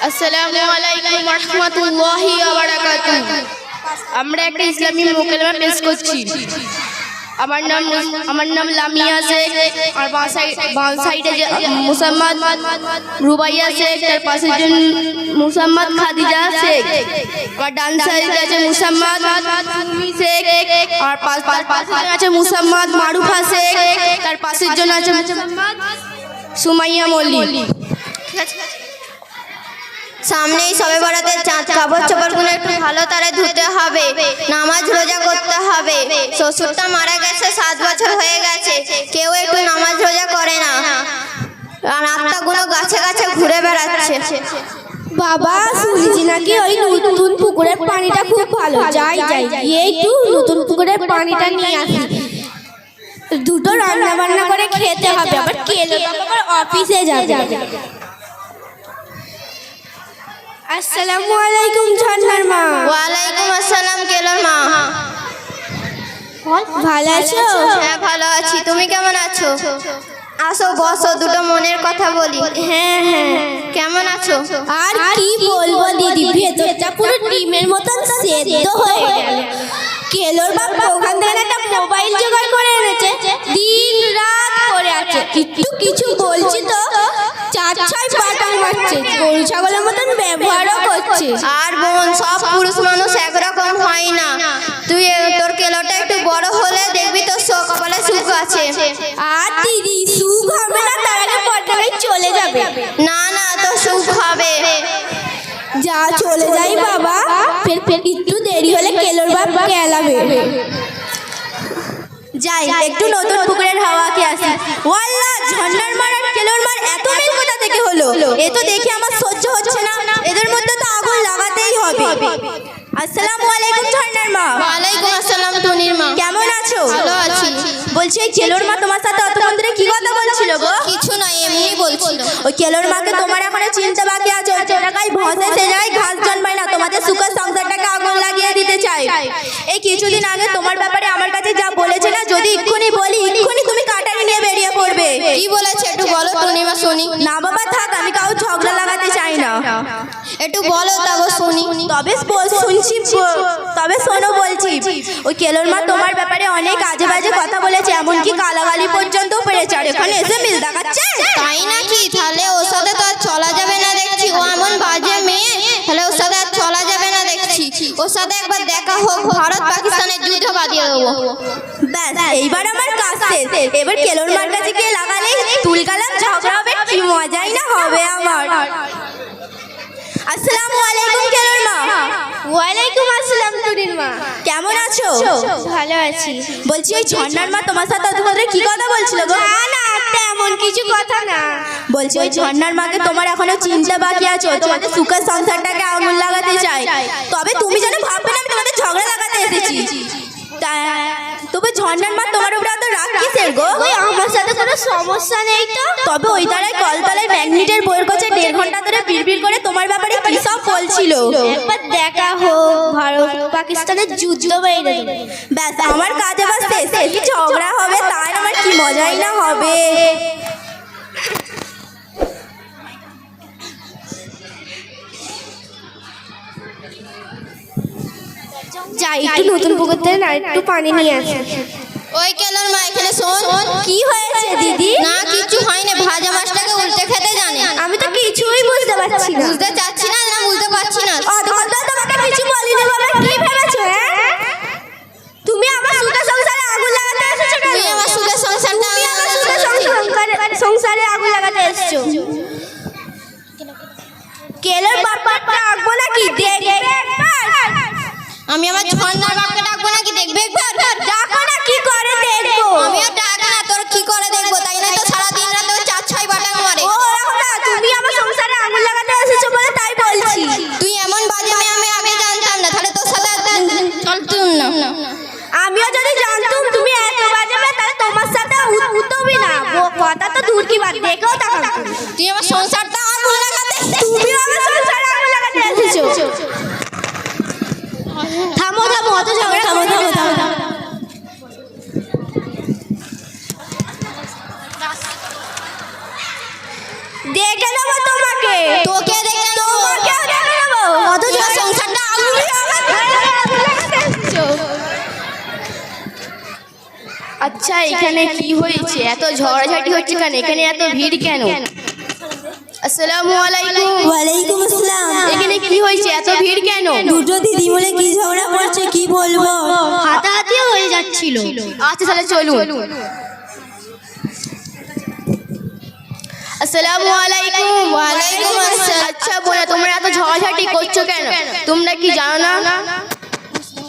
আসসালামু আলাইকুম ওয়া রাহমাতুল্লাহি ওয়া বারাকাতুহু। আমরা একটা ইসলামী মোকালমা পেশ করছি। আমার নাম লামিয়া শেখ, আর বাঁ সাইডে যে মুসাম্মাদ রুবাইয়া শেখ, তার পাশে যে মুসাম্মাদ খাদিজা শেখ, আর ডান সাইডে আছে মুসাম্মাদ শেখ, আর পাশে আছে মুসাম্মাদ মারুফা শেখ, তার পাশের জন্য আছে মুসাম্মাদ সুমাইয়া মল্লিক। সামনেই সবে বরাতের চাঁদ, কাপড় চোপড়গুলো একটু ভালো তারে ধুতে হবে, নামাজ রোজা করতে হবে। শ্বশুরটা মারা গেছে, 7 বছর হয়ে গেছে, কেউ একটু নামাজ রোজা করে না, আর আত্মাগুলো গাছে গাছে ঘুরে বেড়াচ্ছে। বাবা শুনেছি নাকি ওই নতুন পুকুরের পানিটা খুব ভালো, যাই যাই গিয়ে একটু নতুন পুকুরের পানিটা নিয়ে আসি। দুটো রান্না বান্না করে খেতে হবে, আবার কেলো আবার অফিসে যাবে। আসসালামু আলাইকুম ঝর্ণার মা। ওয়ালাইকুম আসসালাম কেলোর মা। ভালো আছো? হ্যাঁ ভালো আছি, তুমি কেমন আছো? আসো বসো, দুটো মনের কথা বলি। হ্যাঁ হ্যাঁ, কেমন আছো? আর কি বলবো দিদি, ভেতরটা পুরো ডিমের মতন সেদ্ধ হয়ে গেল। কেলোর বাবা ওখান থেকে একটা মোবাইল জোগাড় করে এনেছে, দিন রাত করে আছে, কিছু বলছি তো 4-6 বাটন মারছে, গরু ছাগলের মতন ব্যবহারও করছে। আর বোন, সব পুরুষ মানুষ একরকম হয় না। তুই তোর কেলোটা একটু বড় হলে দেখবি তোর কপালে সুখ আছে। আর দিদি সুখ হবে না, তার আগে পর্দায় চলে যাবে। না না, তোর সুখ হবে। যা চলে যাই বাবা, ফের একটু দেরি হলে কেলোর বাপ গেলাবে। যাই একটু নতুন পুকুরের হাওয়া কে আসি। ওয়াল্লাহ, ঝর্ণার মার আর কেলোর মার এত মিল কোথা থেকে হলো? এ তো দেখে আমার সহ্য হচ্ছে না, এদের মধ্যে তো আগুন লাগাতেই হবে। আসসালামু আলাইকুম ঝর্ণার মা। ওয়ালাইকুম আসসালাম টুনির মা। কেমন আছো? ভালো আছি। বলছি এই কেলোর মা তোমার সাথে অতক্ষণ ধরে কি কথা বলছিল গো? কিছু না, এমনি বলছিল। ওই কেলোর মাকে তোমার এখনো চিনতে বাকি আছে। ওই জায়গায় ভসে সে জায়গায় ঘাস জন্মায় না, তোমাদের সুখের সংসারটাকে আগুন লাগিয়ে দিতে চাই। এই কিছুদিন আগে তোমার ব্যাপারে আমার কাছে যা বলেছে না, যদি এক্ষুনি বলি এক্ষুনি তুমি কাটারি নিয়ে বেরিয়ে পড়বে। কি বলেছে একটু বলো টুনিমা শুনি। না বাবা থাক, আমি কাউ ঝগড়া লাগাতে চাই না। একটু বলো তবে শুনি। তবে শোনো বলছি, ওই কেলোর মা তোমার ব্যাপারে অনেক আজে বাজে কথা বলেছে, এমনকি গালাগালি পর্যন্ত পেরেছে। আর এখানে এসে মিল দেখাচ্ছে। তাই নাকি? তাহলে ওর সাথে তো আর চলা যাবে না দেখছি, ও এমন বাজে মেয়ে, তাহলে ওর সাথে আর চলা যাবে না দেখছি। ওর সাথে একবার দেখা হোক, ভারত পাকিস্তানের যুদ্ধ বাঁধিয়ে দেবো। ব্যাস, এইবার আমার কাজ শেষ। এবার কেলোর মার কাছে গিয়ে লাগালে তুলকালাম ঝগড়া হবে, কি মজাই না হবে আমার। আসসালামু আলাইকুম কেলোর মা। ওয়ালাইকুম আসসালাম টুনির মা। কেমন আছো? ভালো আছি। বলছি ওই ঝর্ণার মা তোমার সাথে তোমাদের কি কথা বলছিল গো? না না, তেমন কিছু কথা না। বলছি ওই ঝর্ণার মাকে তোমার এখনো চিনতে বাকি আছে, তোমাদের সুখের সংসারটাকে আগুন লাগাতে চাই। তবে তুমি যেন ভাববে না আমি তোমাদের ঝগড়া লাগাতে এসেছি। তবে ঝর্ণার মা তোমার উপরে এত রাগ কিসের গো? আমার সাথে কোনো সমস্যা নেই তো। তবে ওই তারায় কলতলায় ম্যাগনেটের বইয়ের কাছে 1.5 ঘন্টা ধরে বিড়বিড় করে তোমার ব্যাপারে কি সব বলছিল। একবার দেখা হোক, ভারত পাকিস্তানের যুদ্ধ বেড়ে দেবে। ব্যাস, আমার কাজ এবার শেষ। কি ঝগড়া হবে তার আমার কি মজাই না হবে। যাই একটু নতুন পুকুর থেকে না একটু পানি নিয়ে আসি। ওই কেলোর মা এখানে শোন। কি হয়েছে দিদি? না কিছু হয়নি, ভাজা মাছটাকে উল্টে খেতে জানে। আমি তো কিছুই বুঝতে পারছি না। বুঝতে চাচ্ছি না, না বুঝতে পারছি না। তোমাকে কিছু বলিনি বাবা, কি ভেবেছো? তুমি আমার সুখের সংসারে আগুন লাগাতে এসেছো কেন? তুই আমার সুখের সংসারটা, তুমি আমার সুখের সংসারে আগুন লাগাতে এসেছো। কেলোর বাবাকে ডাকবো নাকি? দেখবে আমি আমার ঝর্ণার বাপকে ডাকবো নাকি? দেখবে একবার। ডাকো না, কি করে দেখবো? আমিও ডাক না, তোর কি করে দেখবো? তাই না তো সারাদিন রাত 4-6 বাটাং মারে। ও রাখো না, তুমি আমার সংসারে আগুন লাগাতে এসেছো বলে তাই বলছি। তুই এমন বাজে মেয়ে আমি আগে জানতাম না, তাহলে তোর সাথে চলতুম না। আমিও যদি জানতাম তুমি এত বাজে মেয়ে, তাহলে তোমার সাথে উঠবি না। কথা তো দূর কি বাদ, দেখেও তাকাও। তুই আমার সংসারটা আগুন লাগাতে, তুমি আমার সংসারে আগুন লাগাতে এসেছো। থামো থামো, অত ঝগড়া থামো থামো থামো। আচ্ছা এখানে কি হয়েছে, এত ঝগড়াঝাটি হচ্ছে কেন, এখানে এত ভিড় কেন? আসসালামু আলাইকুম। ওয়ালাইকুম আসসালাম। এখানে কি হয়েছে, এত ভিড় কেন? দুটো দিদি বলে কি ঝগড়া করছে কি বলবো। হাতাহাতিও হয়ে যাচ্ছিল। আচ্ছা তাহলে চলুন। আসসালামু আলাইকুম। ওয়ালাইকুম আসসালাম। আচ্ছা বলো তোমরা এত ঝগড়াঝাটি করছো কেন? তোমরা কি জানো না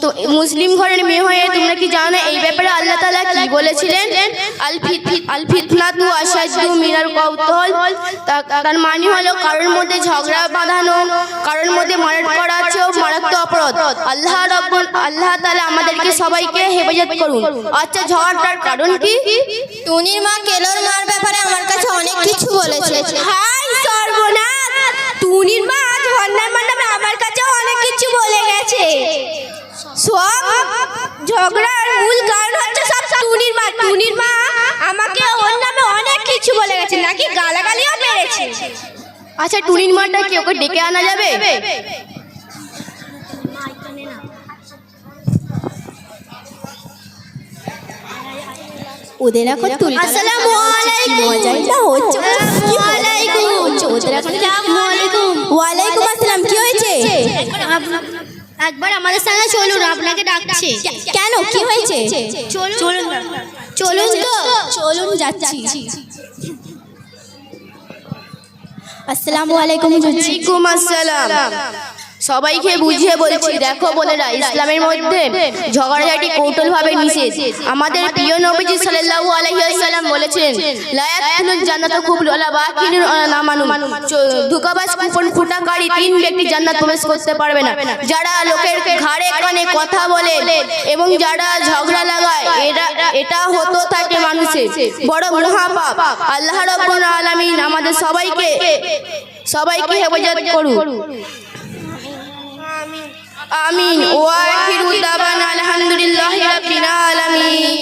তো মুসলিম ঘরের মেয়ে হয়ে তোমরা কি জানো না এই ব্যাপারে আল্লাহ তাআলা কি বলেছিলেন? আল ফিতনাতু আশাদ্দু মিনাল কওতল। তার মানে হলো কারোর মধ্যে ঝগড়া বাঁধানো, কারোর মধ্যে মারাট করা চেয়েও মারাত্মক অপরাধ। আল্লাহ তাআলা আমাদেরকে সবাইকে হেফাজত করুন। আচ্ছা ঝগড়াটার কারণ কি? টুনির মা কেলোর মার ব্যাপারে আমার কাছে অনেক কিছু বলেছে। হাই সর্বনাশ, টুনির মা ঝর্ণার মাধ্যমে আমার কাছে অনেক কিছু বলে গেছে। সব ঝগড়ার মূল কারণ হচ্ছে সব টুনির মা। টুনির মা আমাকে ওর নামে অনেক কিছু বলে গেছে, নাকি গালাগালিও মেরেছে। আচ্ছা টুনির মাটা কি ওকে ডেকে আনা যাবে? ওদের এখন তুলি আসসালামু আলাইকুম। মজাটা হচ্ছে। ওয়ালাইকুম। ওদের এখন ওয়ালাইকুম আসসালাম। কি হয়েছে? একবার আমাদের সঙ্গে চলুন, আপনাকে ডাকছে। কেন কি হয়েছে? চলুন চলুন তো। চলুন যাচ্ছি। আসসালামু আলাইকুম। ওয়ালাইকুম আসসালাম। সবাইকে বুঝিয়ে বলছি, দেখো বোনেরা, ইসলামের মধ্যে ঝগড়াঝাটি কৌশলভাবে নিষেধ। আমাদের প্রিয় নবীজি সাল্লাল্লাহু আলাইহি ওয়াসাল্লাম বলেছেন, লা ইয়াদখুলুল জান্নাতা কুফরুন ওয়ালা বাকিনুন ওয়ালা নামানুন। ধোঁকাবাজ কুপন ফুটাকারী তিন ব্যক্তি জান্নাত প্রবেশ করতে পারবে না: যারা লোকের ঘাড়ে কানে কথা বলে এবং যারা ঝগড়া লাগায়। এটা হতো থাকে মানুষের বড় মহাপাপ। আল্লাহ রাব্বুল আলামিন আমাদের সবাইকে হেফাজত করুন। আমিন। ওয়া আখিরু দাওয়ানা আলহামদুলিল্লাহি রাব্বিল আলামিন।